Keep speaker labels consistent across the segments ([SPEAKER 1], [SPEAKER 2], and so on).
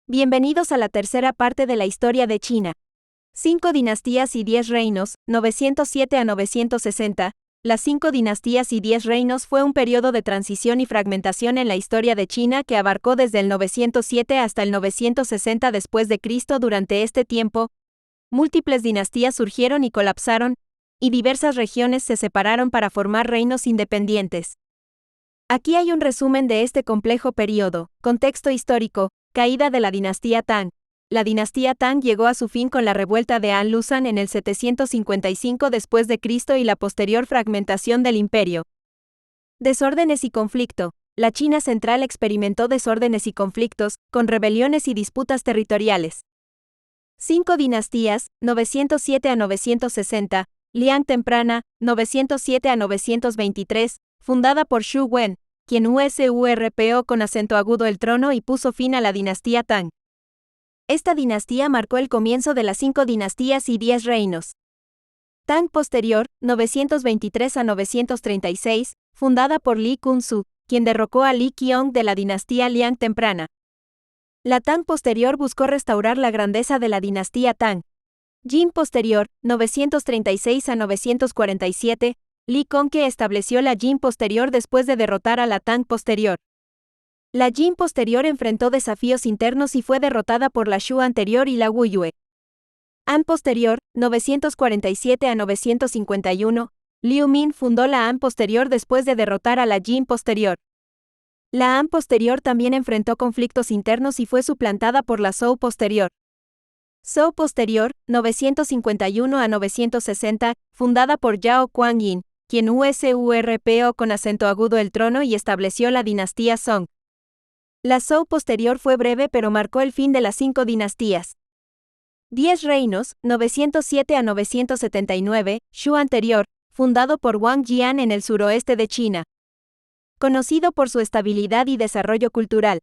[SPEAKER 1] Bienvenidos a la tercera parte de la historia de China. 5 dinastías y 10 reinos, 907 a 960. Las 5 dinastías y 10 reinos fue un periodo de transición y fragmentación en la historia de China que abarcó desde el 907 hasta el 960 después de Cristo. Durante este tiempo, múltiples dinastías surgieron y colapsaron, y diversas regiones se separaron para formar reinos independientes. Aquí hay un resumen de este complejo periodo. Contexto histórico: caída de la dinastía Tang. La dinastía Tang llegó a su fin con la revuelta de An Lushan en el 755 después de Cristo y la posterior fragmentación del imperio. Desórdenes y conflicto. La China central experimentó desórdenes y conflictos, con rebeliones y disputas territoriales. 5 dinastías, 907 a 960. Liang temprana, 907 a 923, fundada por Xu Wen, quien usurpó con acento agudo el trono y puso fin a la dinastía Tang. Esta dinastía marcó el comienzo de las 5 dinastías y 10 reinos. Tang posterior, 923 a 936, fundada por Li Kunzu, quien derrocó a Li Qiong de la dinastía Liang temprana. La Tang posterior buscó restaurar la grandeza de la dinastía Tang. Jin posterior, 936 a 947, Li Kongke estableció la Jin posterior después de derrotar a la Tang posterior. La Jin posterior enfrentó desafíos internos y fue derrotada por la Shu anterior y la Wuyue. An posterior, 947 a 951, Liu Min fundó la An posterior después de derrotar a la Jin posterior. La An posterior también enfrentó conflictos internos y fue suplantada por la Zhou posterior. Zhou posterior, 951 a 960, fundada por Yao Kuan-yin, quien usurpó con acento agudo el trono y estableció la dinastía Song. La Zhou posterior fue breve pero marcó el fin de las 5 dinastías. 10 reinos, 907 a 979, Shu anterior, fundado por Wang Jian en el suroeste de China. Conocido por su estabilidad y desarrollo cultural.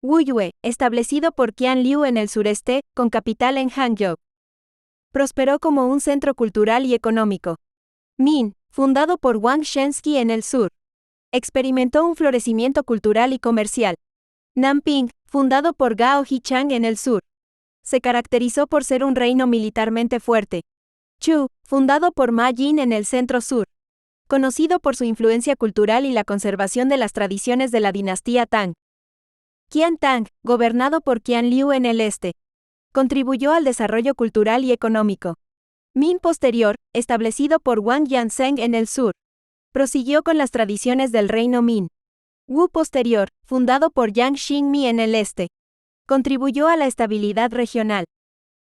[SPEAKER 1] Wuyue, establecido por Qian Liu en el sureste, con capital en Hangzhou. Prosperó como un centro cultural y económico. Min, fundado por Wang Shensqi en el sur. Experimentó un florecimiento cultural y comercial. Nanping, fundado por Gao Hichang en el sur. Se caracterizó por ser un reino militarmente fuerte. Chu, fundado por Ma Jin en el centro-sur. Conocido por su influencia cultural y la conservación de las tradiciones de la dinastía Tang. Qian Tang, gobernado por Qian Liu en el este. Contribuyó al desarrollo cultural y económico. Min posterior, establecido por Wang Yanzheng en el sur. Prosiguió con las tradiciones del reino Min. Wu posterior, fundado por Yang Xingmi en el este. Contribuyó a la estabilidad regional.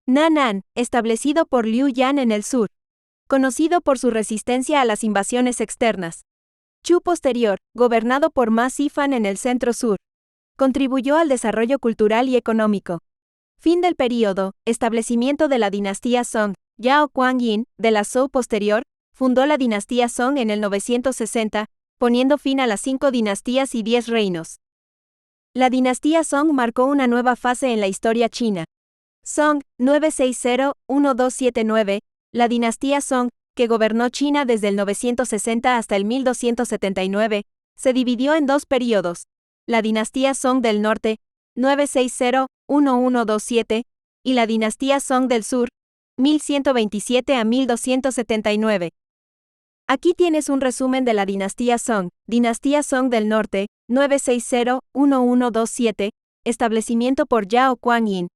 [SPEAKER 1] Nanan, establecido por Liu Yan en el sur. Conocido por su resistencia a las invasiones externas. Chu posterior, gobernado por Ma Sifan en el centro-sur. Contribuyó al desarrollo cultural y económico. Fin del período, establecimiento de la dinastía Song. Yao Kuan-yin, de la Zhou posterior, fundó la dinastía Song en el 960, poniendo fin a las 5 dinastías y 10 reinos. La dinastía Song marcó una nueva fase en la historia china. Song, 960-1279, la dinastía Song, que gobernó China desde el 960 hasta el 1279, se dividió en 2 períodos. La dinastía Song del norte, 960-1127, y la dinastía Song del sur, 1127 a 1279. Aquí tienes un resumen de la dinastía Song. Dinastía Song del norte, 960-1127, establecimiento por Yao Kuan-yin.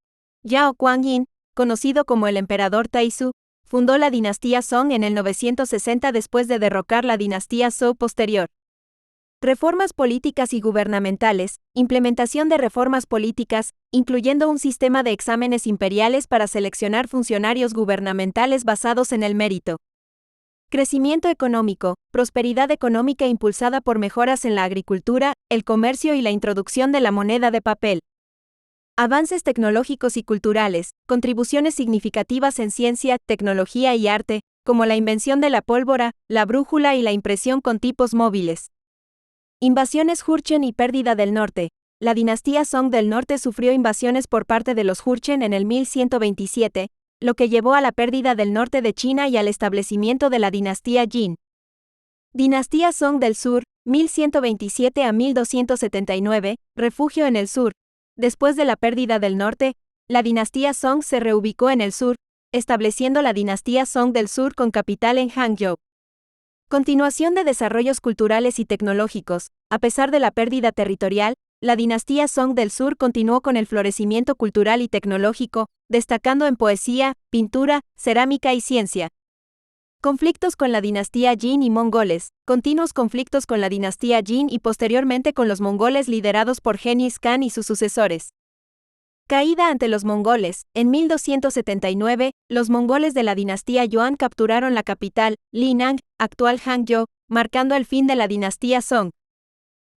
[SPEAKER 1] Yao Kuan-yin, conocido como el emperador Taizu, fundó la dinastía Song en el 960 después de derrocar la dinastía Zhou posterior. Reformas políticas y gubernamentales, implementación de reformas políticas, incluyendo un sistema de exámenes imperiales para seleccionar funcionarios gubernamentales basados en el mérito. Crecimiento económico, prosperidad económica impulsada por mejoras en la agricultura, el comercio y la introducción de la moneda de papel. Avances tecnológicos y culturales, contribuciones significativas en ciencia, tecnología y arte, como la invención de la pólvora, la brújula y la impresión con tipos móviles. Invasiones Jurchen y pérdida del norte. La dinastía Song del norte sufrió invasiones por parte de los Jurchen en el 1127, lo que llevó a la pérdida del norte de China y al establecimiento de la dinastía Jin. Dinastía Song del sur, 1127 a 1279, refugio en el sur. después de la pérdida del norte, la dinastía Song se reubicó en el sur, estableciendo la dinastía Song del Sur con capital en Hangzhou. Continuación de desarrollos culturales y tecnológicos. A pesar de la pérdida territorial, la dinastía Song del Sur continuó con el florecimiento cultural y tecnológico, destacando en poesía, pintura, cerámica y ciencia. Conflictos con la dinastía Jin y mongoles. Continuos conflictos con la dinastía Jin y posteriormente con los mongoles liderados por Genghis Khan y sus sucesores. Caída ante los mongoles. En 1279, los mongoles de la dinastía Yuan capturaron la capital, Linan, actual Hangzhou, marcando el fin de la dinastía Song.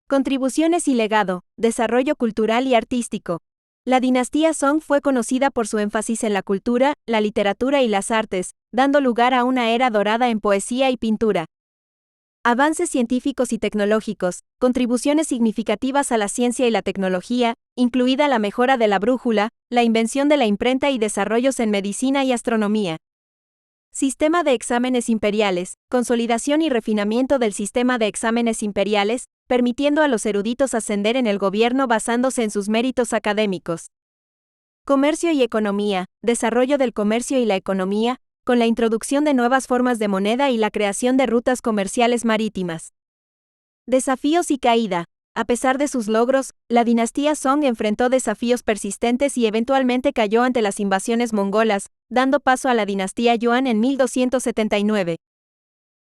[SPEAKER 1] Contribuciones y legado, desarrollo cultural y artístico. La dinastía Song fue conocida por su énfasis en la cultura, la literatura y las artes, dando lugar a una era dorada en poesía y pintura. Avances científicos y tecnológicos, contribuciones significativas a la ciencia y la tecnología, incluida la mejora de la brújula, la invención de la imprenta y desarrollos en medicina y astronomía. Sistema de exámenes imperiales, consolidación y refinamiento del sistema de exámenes imperiales, permitiendo a los eruditos ascender en el gobierno basándose en sus méritos académicos. Comercio y economía, desarrollo del comercio y la economía, con la introducción de nuevas formas de moneda y la creación de rutas comerciales marítimas. Desafíos y caída. A pesar de sus logros, la dinastía Song enfrentó desafíos persistentes y eventualmente cayó ante las invasiones mongolas, dando paso a la dinastía Yuan en 1279.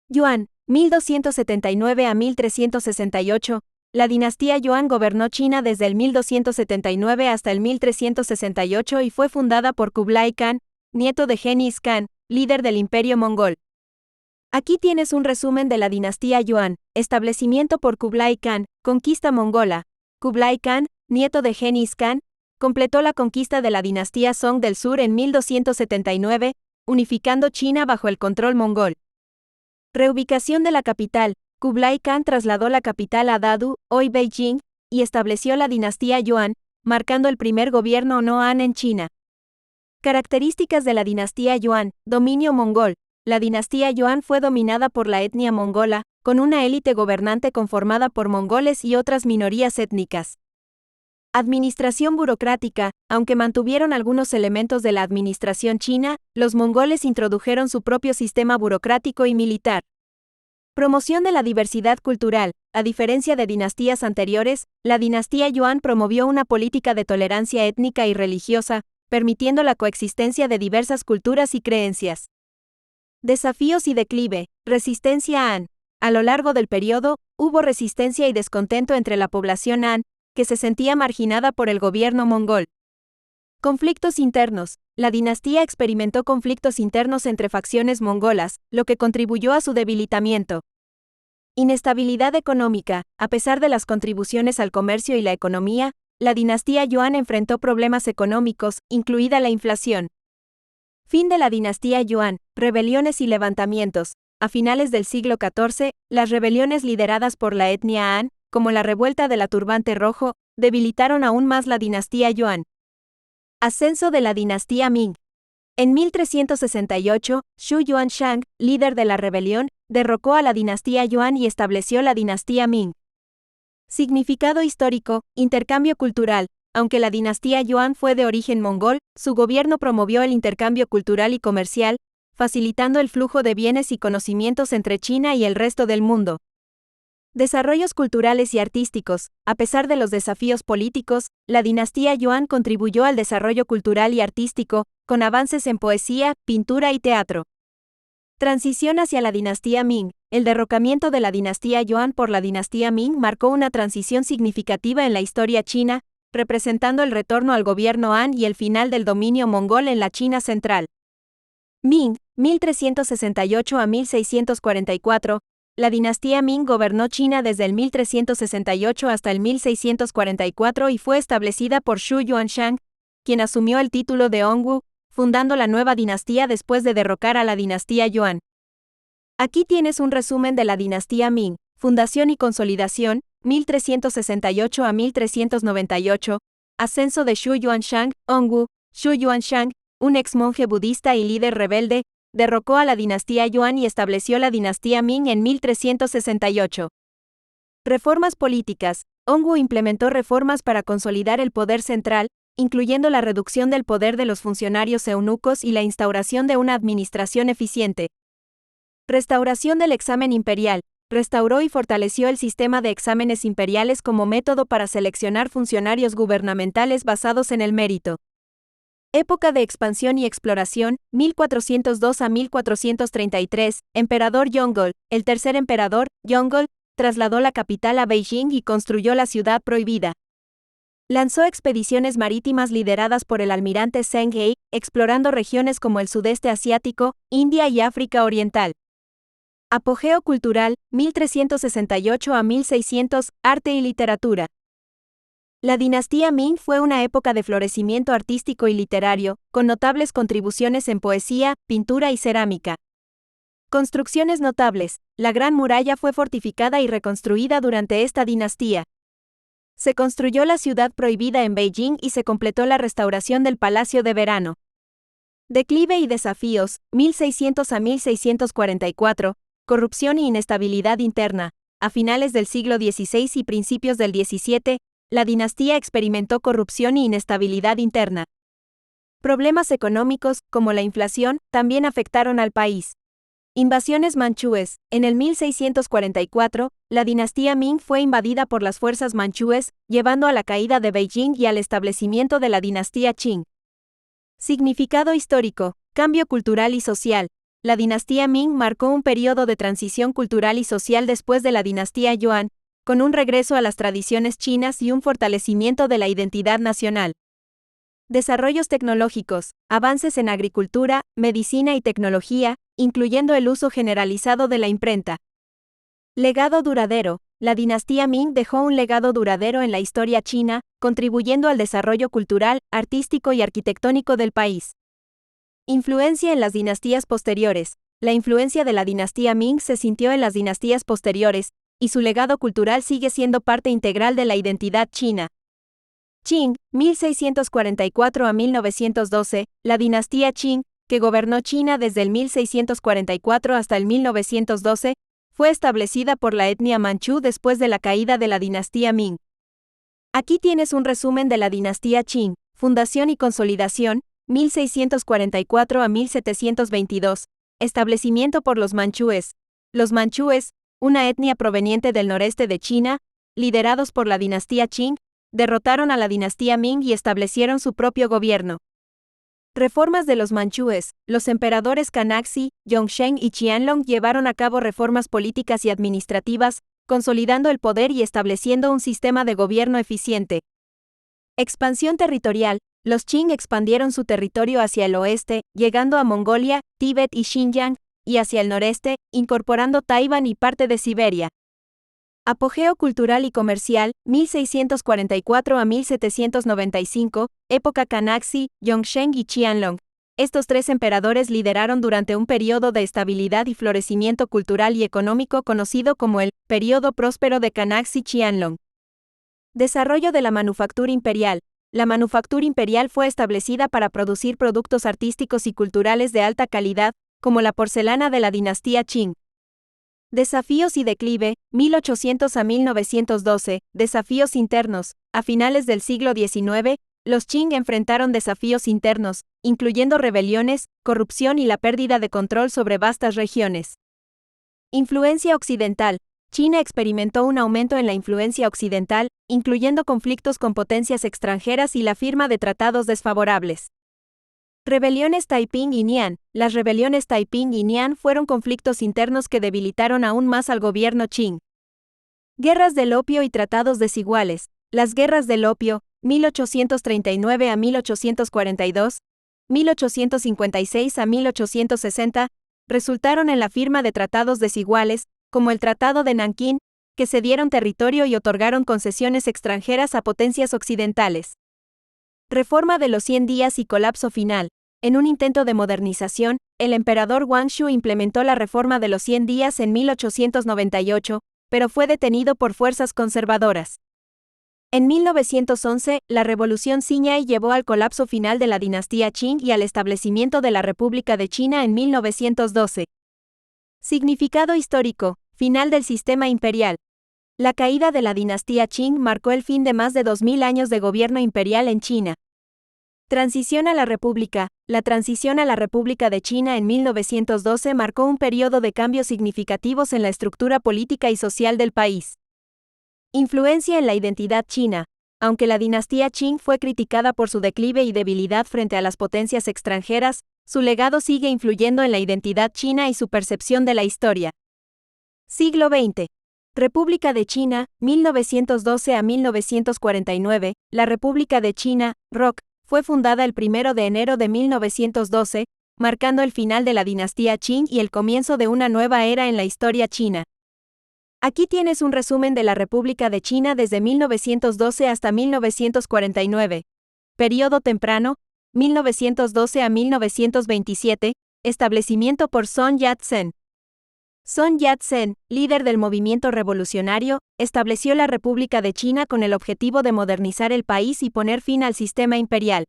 [SPEAKER 1] Yuan, 1279 a 1368. La dinastía Yuan gobernó China desde el 1279 hasta el 1368 y fue fundada por Kublai Khan, nieto de Genghis Khan, líder del imperio mongol. Aquí tienes un resumen de la dinastía Yuan, establecimiento por Kublai Khan, conquista mongola. Kublai Khan, nieto de Genghis Khan, completó la conquista de la dinastía Song del Sur en 1279, unificando China bajo el control mongol. Reubicación de la capital. Kublai Khan trasladó la capital a Dadu, hoy Beijing, y estableció la dinastía Yuan, marcando el primer gobierno no Han en China. Características de la dinastía Yuan. Dominio mongol. La dinastía Yuan fue dominada por la etnia mongola, con una élite gobernante conformada por mongoles y otras minorías étnicas. Administración burocrática. Aunque mantuvieron algunos elementos de la administración china, los mongoles introdujeron su propio sistema burocrático y militar. Promoción de la diversidad cultural. A diferencia de dinastías anteriores, la dinastía Yuan promovió una política de tolerancia étnica y religiosa, permitiendo la coexistencia de diversas culturas y creencias. Desafíos y declive. Resistencia Han. A lo largo del periodo, hubo resistencia y descontento entre la población Han, que se sentía marginada por el gobierno mongol. Conflictos internos. La dinastía experimentó conflictos internos entre facciones mongolas, lo que contribuyó a su debilitamiento. Inestabilidad económica. A pesar de las contribuciones al comercio y la economía, la dinastía Yuan enfrentó problemas económicos, incluida la inflación. Fin de la dinastía Yuan. Rebeliones y levantamientos. A finales del siglo XIV, las rebeliones lideradas por la etnia Han, como la revuelta de la Turbante Rojo, debilitaron aún más la dinastía Yuan. Ascenso de la dinastía Ming. En 1368, Xu Yuanshang, líder de la rebelión, derrocó a la dinastía Yuan y estableció la dinastía Ming. Significado histórico, intercambio cultural. Aunque la dinastía Yuan fue de origen mongol, su gobierno promovió el intercambio cultural y comercial, facilitando el flujo de bienes y conocimientos entre China y el resto del mundo. Desarrollos culturales y artísticos. A pesar de los desafíos políticos, la dinastía Yuan contribuyó al desarrollo cultural y artístico, con avances en poesía, pintura y teatro. Transición hacia la dinastía Ming. El derrocamiento de la dinastía Yuan por la dinastía Ming marcó una transición significativa en la historia china, representando el retorno al gobierno Han y el final del dominio mongol en la China central. Ming, 1368 a 1644. La dinastía Ming gobernó China desde el 1368 hasta el 1644 y fue establecida por Xu Yuanshang, quien asumió el título de Hongwu, fundando la nueva dinastía después de derrocar a la dinastía Yuan. Aquí tienes un resumen de la dinastía Ming. Fundación y consolidación, 1368 a 1398. Ascenso de Xu Yuanshang. Hongwu. Xu Yuanshang, un ex monje budista y líder rebelde, derrocó a la dinastía Yuan y estableció la dinastía Ming en 1368. Reformas políticas. Hongwu implementó reformas para consolidar el poder central, incluyendo la reducción del poder de los funcionarios eunucos y la instauración de una administración eficiente. Restauración del examen imperial. Restauró y fortaleció el sistema de exámenes imperiales como método para seleccionar funcionarios gubernamentales basados en el mérito. Época de expansión y exploración, 1402 a 1433, Emperador Yongle, el tercer emperador, Yongle, trasladó la capital a Beijing y construyó la ciudad prohibida. Lanzó expediciones marítimas lideradas por el almirante Zheng He, explorando regiones como el sudeste asiático, India y África Oriental. Apogeo cultural, 1368 a 1600, arte y literatura. La dinastía Ming fue una época de florecimiento artístico y literario, con notables contribuciones en poesía, pintura y cerámica. Construcciones notables. La Gran Muralla fue fortificada y reconstruida durante esta dinastía. Se construyó la ciudad prohibida en Beijing y se completó la restauración del Palacio de Verano. Declive y desafíos, 1600 a 1644, corrupción y inestabilidad interna. A finales del siglo XVI y principios del XVII, la dinastía experimentó corrupción y inestabilidad interna. Problemas económicos, como la inflación, también afectaron al país. Invasiones manchúes. En el 1644, la dinastía Ming fue invadida por las fuerzas manchúes, llevando a la caída de Beijing y al establecimiento de la dinastía Qing. Significado histórico, cambio cultural y social. La dinastía Ming marcó un periodo de transición cultural y social después de la dinastía Yuan, con un regreso a las tradiciones chinas y un fortalecimiento de la identidad nacional. Desarrollos tecnológicos, avances en agricultura, medicina y tecnología, incluyendo el uso generalizado de la imprenta. Legado duradero. La dinastía Ming dejó un legado duradero en la historia china, contribuyendo al desarrollo cultural, artístico y arquitectónico del país. Influencia en las dinastías posteriores. La influencia de la dinastía Ming se sintió en las dinastías posteriores, y su legado cultural sigue siendo parte integral de la identidad china. Qing, 1644 a 1912, la dinastía Qing, que gobernó China desde el 1644 hasta el 1912, fue establecida por la etnia manchú después de la caída de la dinastía Ming. Aquí tienes un resumen de la dinastía Qing, fundación y consolidación, 1644 a 1722, establecimiento por los manchúes. Los manchúes, una etnia proveniente del noreste de China, liderados por la dinastía Qing, derrotaron a la dinastía Ming y establecieron su propio gobierno. Reformas de los manchúes. Los emperadores Kangxi, Yongzheng y Qianlong llevaron a cabo reformas políticas y administrativas, consolidando el poder y estableciendo un sistema de gobierno eficiente. Expansión territorial. Los Qing expandieron su territorio hacia el oeste, llegando a Mongolia, Tíbet y Xinjiang, y hacia el noreste, incorporando Taiwán y parte de Siberia. Apogeo cultural y comercial, 1644 a 1795, época Kangxi, Yongzheng y Qianlong. Estos tres emperadores lideraron durante un periodo de estabilidad y florecimiento cultural y económico conocido como el período próspero de Kangxi-Qianlong. Desarrollo de la manufactura imperial. La manufactura imperial fue establecida para producir productos artísticos y culturales de alta calidad, como la porcelana de la dinastía Qing. Desafíos y declive, 1800 a 1912, desafíos internos. A finales del siglo XIX, los Qing enfrentaron desafíos internos, incluyendo rebeliones, corrupción y la pérdida de control sobre vastas regiones. Influencia occidental. China experimentó un aumento en la influencia occidental, incluyendo conflictos con potencias extranjeras y la firma de tratados desfavorables. Rebeliones Taiping y Nian. Las rebeliones Taiping y Nian fueron conflictos internos que debilitaron aún más al gobierno Qing. Guerras del opio y tratados desiguales. Las guerras del opio, 1839 a 1842, 1856 a 1860, resultaron en la firma de tratados desiguales, como el Tratado de Nankín, que cedieron territorio y otorgaron concesiones extranjeras a potencias occidentales. Reforma de los 100 días y colapso final. En un intento de modernización, el emperador Guangxu implementó la reforma de los 100 días en 1898, pero fue detenido por fuerzas conservadoras. En 1911, la Revolución Xinhai llevó al colapso final de la dinastía Qing y al establecimiento de la República de China en 1912. Significado histórico. Final del sistema imperial. La caída de la dinastía Qing marcó el fin de más de 2000 años de gobierno imperial en China. Transición a la República. La transición a la República de China en 1912 marcó un periodo de cambios significativos en la estructura política y social del país. Influencia en la identidad china. Aunque la dinastía Qing fue criticada por su declive y debilidad frente a las potencias extranjeras, su legado sigue influyendo en la identidad china y su percepción de la historia. Siglo XX. República de China, 1912 a 1949. La República de China, ROC, fue fundada el 1 de enero de 1912, marcando el final de la dinastía Qing y el comienzo de una nueva era en la historia china. Aquí tienes un resumen de la República de China desde 1912 hasta 1949. Período temprano, 1912 a 1927, establecimiento por Sun Yat-sen. Sun Yat-sen, líder del movimiento revolucionario, estableció la República de China con el objetivo de modernizar el país y poner fin al sistema imperial.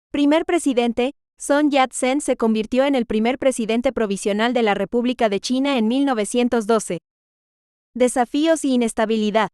[SPEAKER 1] Primer presidente, Sun Yat-sen se convirtió en el primer presidente provisional de la República de China en 1912. Desafíos y inestabilidad.